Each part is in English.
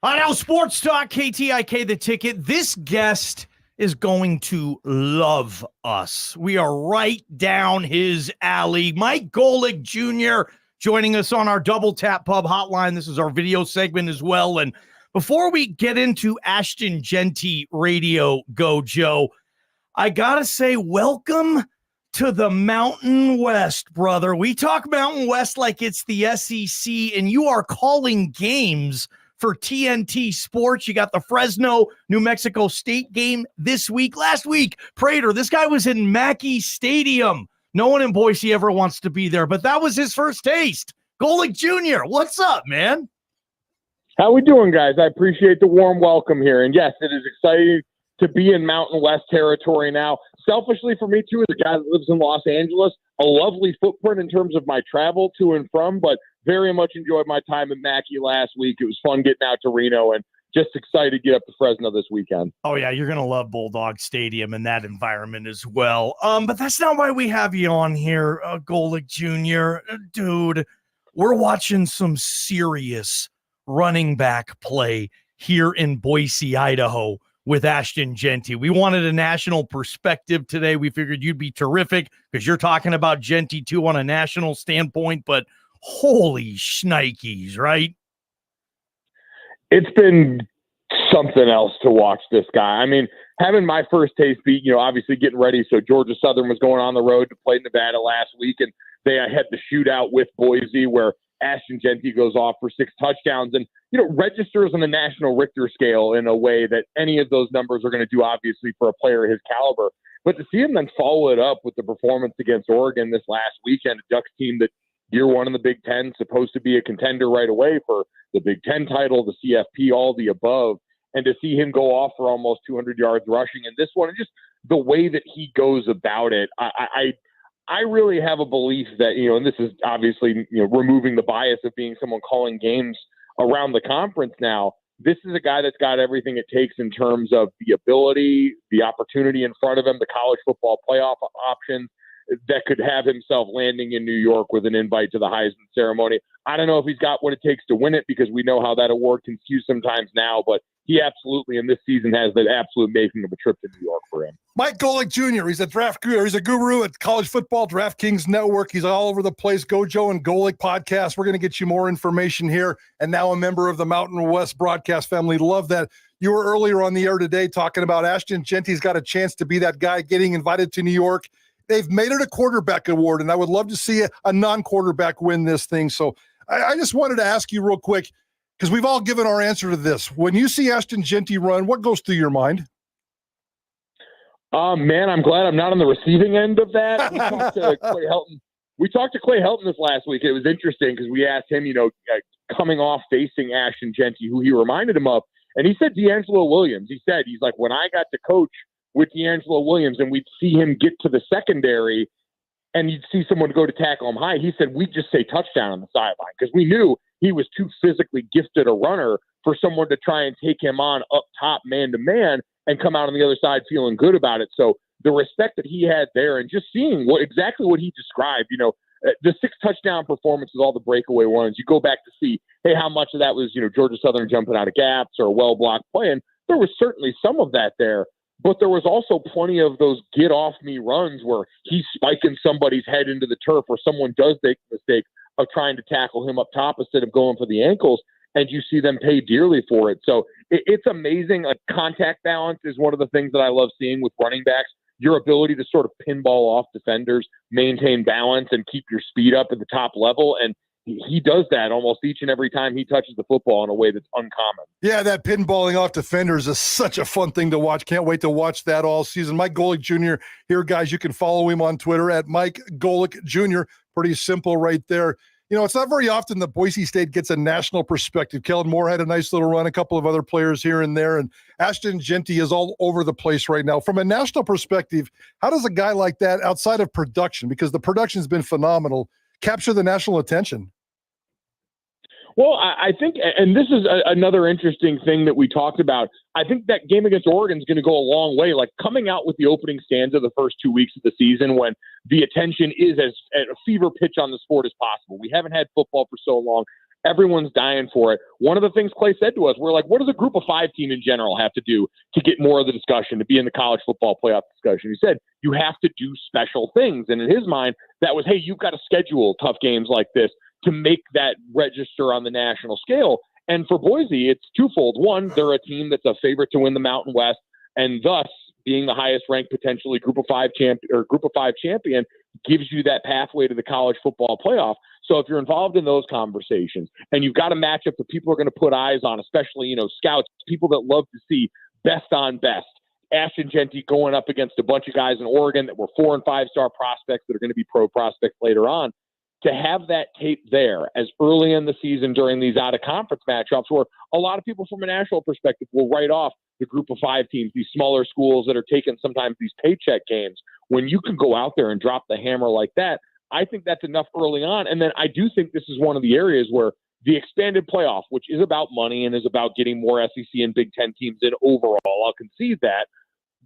On our Sports Talk, KTIK, the ticket. This guest is going to love us. We are right down his alley. Mike Golic Jr. joining us on our Double Tap Pub hotline. This is our video segment as well. And before we get into Ashton Jeanty Radio Go, Joe, I got to say welcome to the Mountain West, brother. We talk Mountain West like it's the SEC, and you are calling games for TNT Sports. You got the Fresno, New Mexico State game this week. Last week, Prater, this guy was in Mackey Stadium. No one in Boise ever wants to be there, but that was his first taste. Golic Jr., what's up, man? How we doing, guys? I appreciate the warm welcome here. And yes, it is exciting to be in Mountain West territory now. Selfishly for me, too, as a guy that lives in Los Angeles, a lovely footprint in terms of my travel to and from, but very much enjoyed my time in Mackey last week. It was fun getting out to Reno and just excited to get up to Fresno this weekend. Oh, yeah, you're going to love Bulldog Stadium and that environment as well. But that's not why we have you on here, Golic Jr. Dude, we're watching some serious running back play here in Boise, Idaho with Ashton Jeanty. We wanted a national perspective today. We figured you'd be terrific because you're talking about Jeanty too on a national standpoint, but holy shnikes, right? It's been something else to watch this guy. I mean, having my first taste beat, obviously getting ready. So Georgia Southern was going on the road to play Nevada last week, and they had the shootout with Boise where Ashton Jeanty goes off for 6 touchdowns and, registers on the national Richter scale in a way that any of those numbers are going to do, obviously, for a player his caliber. But to see him then follow it up with the performance against Oregon this last weekend, a Ducks team that year one in the Big Ten, supposed to be a contender right away for the Big Ten title, the CFP, all the above, and to see him go off for almost 200 yards rushing in this one, and just the way that he goes about it, I really have a belief that, and this is obviously, removing the bias of being someone calling games around the conference now, this is a guy that's got everything it takes in terms of the ability, the opportunity in front of him, the college football playoff options that could have himself landing in New York with an invite to the Heisman ceremony. I don't know if he's got what it takes to win it because we know how that award can skew sometimes now, but he absolutely in this season has the absolute making of a trip to New York for him. Mike Golic Jr., he's a draft guru. He's a guru at college football, DraftKings Network. He's all over the place. Gojo and Golic podcast. We're going to get you more information here. And now a member of the Mountain West broadcast family. Love that. You were earlier on the air today talking about Ashton Jeanty's got a chance to be that guy getting invited to New York. They've made it a quarterback award, and I would love to see a non-quarterback win this thing. So I just wanted to ask you real quick, because we've all given our answer to this. When you see Ashton Jeanty run, what goes through your mind? Man, I'm glad I'm not on the receiving end of that. We talked to Clay Helton this last week. It was interesting because we asked him, coming off facing Ashton Jeanty, who he reminded him of, and he said D'Angelo Williams. He's like, when I got to coach with D'Angelo Williams and we'd see him get to the secondary and you'd see someone go to tackle him high, he said we'd just say touchdown on the sideline because we knew he was too physically gifted a runner for someone to try and take him on up top man-to-man and come out on the other side feeling good about it. So the respect that he had there and just seeing exactly what he described, the 6 touchdown performances, all the breakaway ones, you go back to see, hey, how much of that was, Georgia Southern jumping out of gaps or well-blocked play. And there was certainly some of that there. But there was also plenty of those get-off-me runs where he's spiking somebody's head into the turf or someone does make the mistake of trying to tackle him up top instead of going for the ankles, and you see them pay dearly for it. So it's amazing. Contact balance is one of the things that I love seeing with running backs, your ability to sort of pinball off defenders, maintain balance, and keep your speed up at the top level. And he does that almost each and every time he touches the football in a way that's uncommon. Yeah, that pinballing off defenders is such a fun thing to watch. Can't wait to watch that all season. Mike Golic Jr. here, guys. You can follow him on Twitter at Mike Golic Jr. Pretty simple right there. It's not very often that Boise State gets a national perspective. Kellen Moore had a nice little run, a couple of other players here and there, and Ashton Jeanty is all over the place right now. From a national perspective, how does a guy like that, outside of production, because the production's been phenomenal, capture the national attention? Well, I think, and this is another interesting thing that we talked about, I think that game against Oregon is going to go a long way. Like coming out with the opening stanza the first 2 weeks of the season when the attention is as a fever pitch on the sport as possible. We haven't had football for so long. Everyone's dying for it. One of the things Clay said to us, we're like, what does a group of 5 team in general have to do to get more of the discussion, to be in the college football playoff discussion? He said, you have to do special things. And in his mind, that was, hey, you've got to schedule tough games like this to make that register on the national scale. And for Boise, it's twofold. One, they're a team that's a favorite to win the Mountain West, and thus being the highest ranked potentially Group of 5 champion gives you that pathway to the college football playoff. So if you're involved in those conversations and you've got a matchup that people are going to put eyes on, especially, scouts, people that love to see best on best, Ashton Jeanty going up against a bunch of guys in Oregon that were 4- and 5-star prospects that are going to be pro prospects later on, to have that tape there as early in the season during these out-of-conference matchups where a lot of people from a national perspective will write off the Group of 5 teams, these smaller schools that are taking sometimes these paycheck games. When you can go out there and drop the hammer like that, I think that's enough early on. And then I do think this is one of the areas where the expanded playoff, which is about money and is about getting more SEC and Big Ten teams in overall, I'll concede that.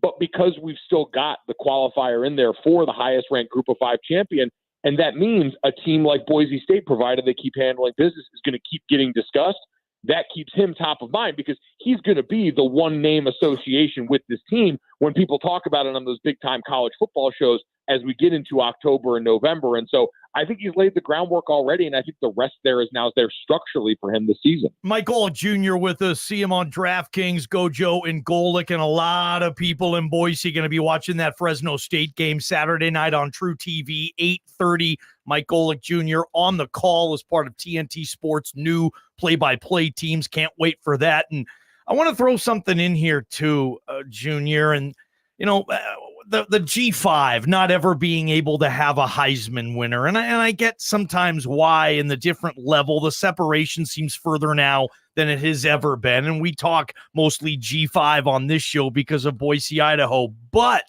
But because we've still got the qualifier in there for the highest ranked Group of 5 champion, and that means a team like Boise State, provided they keep handling business, is going to keep getting discussed. That keeps him top of mind because he's going to be the one name association with this team when people talk about it on those big time college football shows as we get into October and November. And so I think he's laid the groundwork already, and I think the rest there is now there structurally for him this season. Mike Golic Jr. with us. See him on DraftKings, Gojo and Golic, and a lot of people in Boise going to be watching that Fresno State game Saturday night on True TV, 8:30. Mike Golic Jr. on the call as part of TNT Sports' new play-by-play teams. Can't wait for that. And I want to throw something in here too, Junior, and the G5 not ever being able to have a Heisman winner. And I get sometimes why in the different level, the separation seems further now than it has ever been. And we talk mostly G5 on this show because of Boise, Idaho. But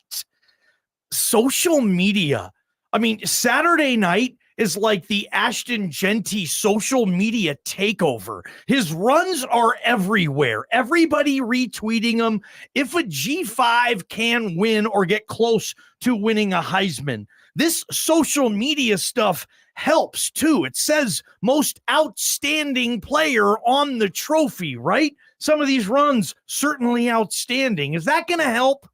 social media, Saturday night is like the Ashton Jeanty social media takeover. His runs are everywhere. Everybody retweeting him. If a G5 can win or get close to winning a Heisman, this social media stuff helps too. It says most outstanding player on the trophy, right? Some of these runs certainly outstanding. Is that going to help?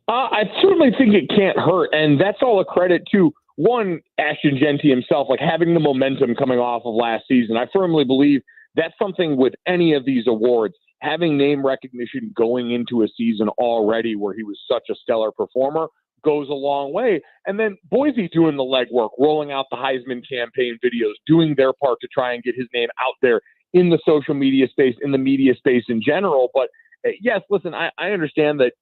I certainly think it can't hurt, and that's all a credit to one, Ashton Jeanty himself, like having the momentum coming off of last season. I firmly believe that's something with any of these awards, having name recognition going into a season already where he was such a stellar performer goes a long way. And then Boise doing the legwork, rolling out the Heisman campaign videos, doing their part to try and get his name out there in the social media space, in the media space in general. But yes, listen, I understand that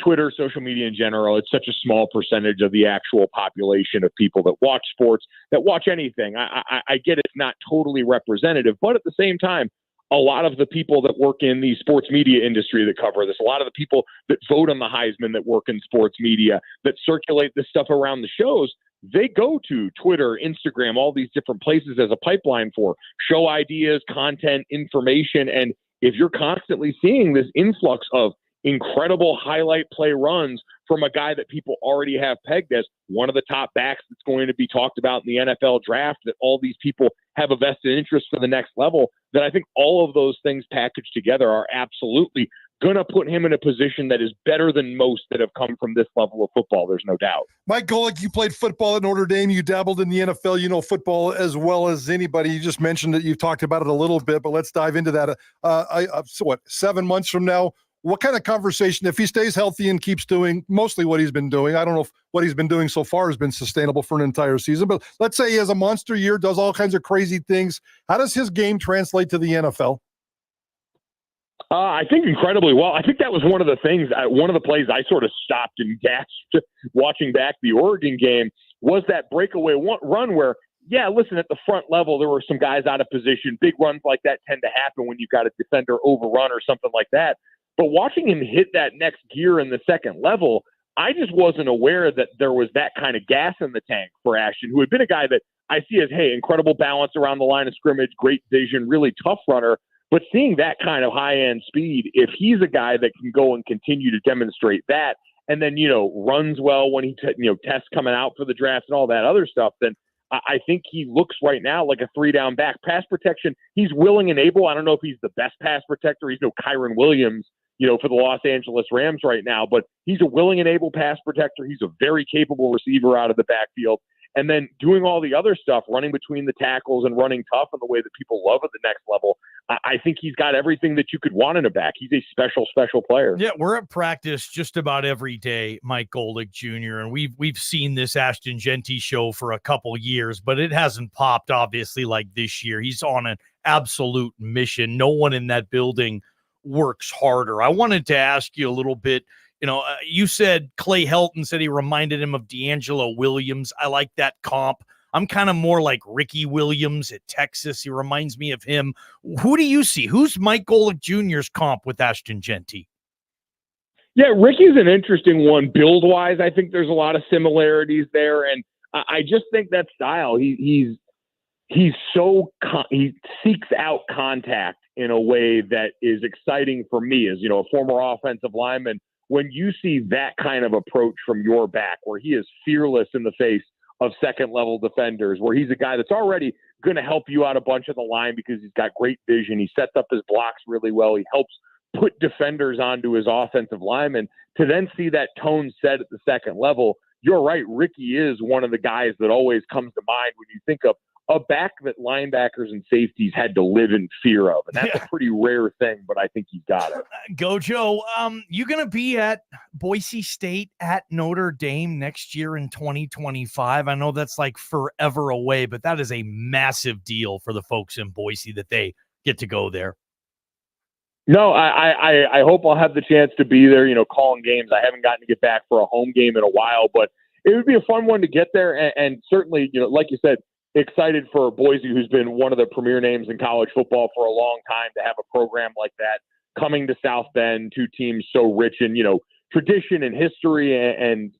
Twitter, social media in general, it's such a small percentage of the actual population of people that watch sports, that watch anything. I get it's not totally representative, but at the same time, a lot of the people that work in the sports media industry that cover this, a lot of the people that vote on the Heisman that work in sports media, that circulate this stuff around the shows, they go to Twitter, Instagram, all these different places as a pipeline for show ideas, content, information. And if you're constantly seeing this influx of incredible highlight play runs from a guy that people already have pegged as one of the top backs that's going to be talked about in the NFL draft, that all these people have a vested interest for the next level, that I think all of those things packaged together are absolutely going to put him in a position that is better than most that have come from this level of football. There's no doubt. Mike Golic, you played football at Notre Dame. You dabbled in the NFL. You know football as well as anybody. You just mentioned that you've talked about it a little bit, but let's dive into that. So 7 months from now, what kind of conversation, if he stays healthy and keeps doing mostly what he's been doing, I don't know if what he's been doing so far has been sustainable for an entire season, but let's say he has a monster year, does all kinds of crazy things. How does his game translate to the NFL? I think incredibly well. I think that was one of the things, one of the plays I sort of stopped and gasped watching back the Oregon game was that breakaway run where, yeah, listen, at the front level, there were some guys out of position. Big runs like that tend to happen when you've got a defender overrun or something like that. But watching him hit that next gear in the second level, I just wasn't aware that there was that kind of gas in the tank for Ashton, who had been a guy that I see as, hey, incredible balance around the line of scrimmage, great vision, really tough runner. But seeing that kind of high-end speed, if he's a guy that can go and continue to demonstrate that, and then, runs well when he tests coming out for the draft and all that other stuff, then I think he looks right now like a 3-down back. Pass protection, he's willing and able. I don't know if he's the best pass protector. He's no Kyron Williams, for the Los Angeles Rams right now, but he's a willing and able pass protector. He's a very capable receiver out of the backfield. And then doing all the other stuff, running between the tackles and running tough in the way that people love at the next level. I think he's got everything that you could want in a back. He's a special, special player. Yeah, we're at practice just about every day, Mike Golic Jr., and we've seen this Ashton Jeanty show for a couple years, but it hasn't popped, obviously, like this year. He's on an absolute mission. No one in that building works harder. I wanted to ask you a little bit. You said Clay Helton said he reminded him of D'Angelo Williams. I like that comp. I'm kind of more like Ricky Williams at Texas. He reminds me of him. Who do you see? Who's Mike Golic Jr.'s comp with Ashton Jeanty? Yeah, Ricky's an interesting one. Build-wise, I think there's a lot of similarities there, and I just think that style. He seeks out contact in a way that is exciting for me as a former offensive lineman. When you see that kind of approach from your back, where he is fearless in the face of second-level defenders, where he's a guy that's already going to help you out a bunch of the line because he's got great vision. He sets up his blocks really well. He helps put defenders onto his offensive linemen. To then see that tone set at the second level, you're right. Ricky is one of the guys that always comes to mind when you think of a back that linebackers and safeties had to live in fear of. And that's a pretty rare thing, but I think he's got it. Gojo, you going to be at Boise State at Notre Dame next year in 2025. I know that's like forever away, but that is a massive deal for the folks in Boise that they get to go there. No, I hope I'll have the chance to be there, calling games. I haven't gotten to get back for a home game in a while, but it would be a fun one to get there. And certainly, like you said, excited for Boise, who's been one of the premier names in college football for a long time, to have a program like that coming to South Bend, two teams so rich in, tradition and history. And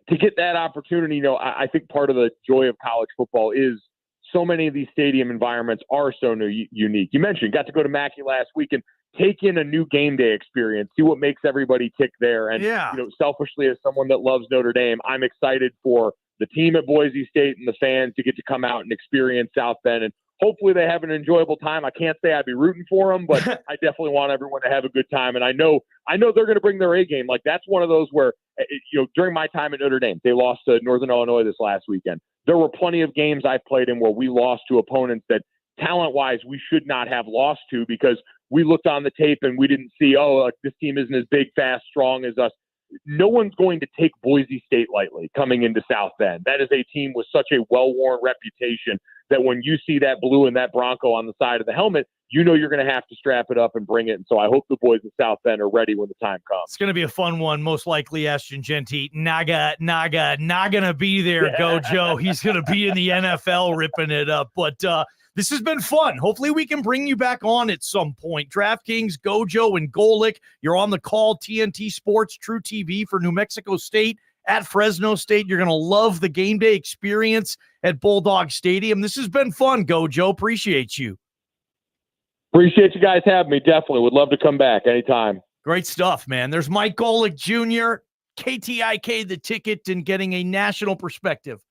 to get that opportunity, I think part of the joy of college football is so many of these stadium environments are so unique. You mentioned, got to go to Mackey last week and take in a new game day experience, see what makes everybody tick there. And, selfishly, as someone that loves Notre Dame, I'm excited for the team at Boise State and the fans to get to come out and experience South Bend. And hopefully they have an enjoyable time. I can't say I'd be rooting for them, but I definitely want everyone to have a good time. And I know they're going to bring their A game. Like, that's one of those where, during my time at Notre Dame, they lost to Northern Illinois this last weekend. There were plenty of games I've played in where we lost to opponents that talent-wise we should not have lost to, because we looked on the tape and we didn't see, this team isn't as big, fast, strong as us. No one's going to take Boise State lightly coming into South Bend. That is a team with such a well-worn reputation that when you see that blue and that Bronco on the side of the helmet, you're going to have to strap it up and bring it. And so I hope the boys in South Bend are ready when the time comes. It's going to be a fun one. Most likely Ashton Jeanty, Naga, not going to be there, Gojo. He's going to be in the NFL ripping it up. But this has been fun. Hopefully we can bring you back on at some point. DraftKings, Gojo, and Golic. You're on the call. TNT Sports, True TV for New Mexico State at Fresno State. You're going to love the game day experience at Bulldog Stadium. This has been fun, Gojo. Appreciate you. Appreciate you guys having me. Definitely would love to come back anytime. Great stuff, man. There's Mike Golic Jr., KTIK, the ticket, and getting a national perspective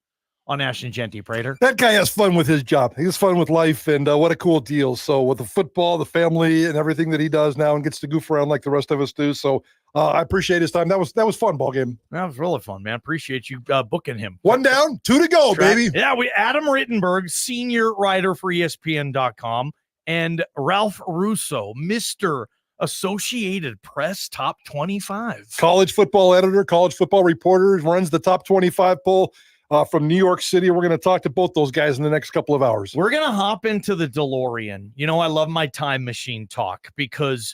on Ashton Jeanty. Prater. That guy has fun with his job. He has fun with life, and what a cool deal. So with the football, the family, and everything that he does now, and gets to goof around like the rest of us do. So I appreciate his time. That was fun, ball game. That was really fun, man. Appreciate you booking him. One down, two to go, baby. Yeah, Adam Rittenberg, senior writer for ESPN.com, and Ralph Russo, Mr. Associated Press Top 25. College football editor, college football reporter, runs the Top 25 poll. From New York City. We're going to talk to both those guys in the next couple of hours. We're going to hop into the DeLorean. I love my time machine talk, because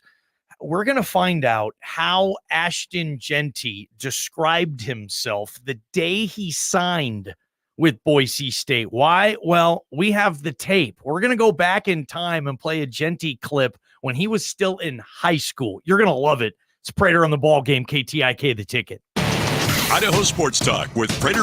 we're going to find out how Ashton Jeanty described himself the day he signed with Boise State. Why? Well, we have the tape. We're going to go back in time and play a Jeanty clip when he was still in high school. You're going to love it. It's Prater on the Ball Game, KTIK, the ticket. Idaho Sports Talk with Prater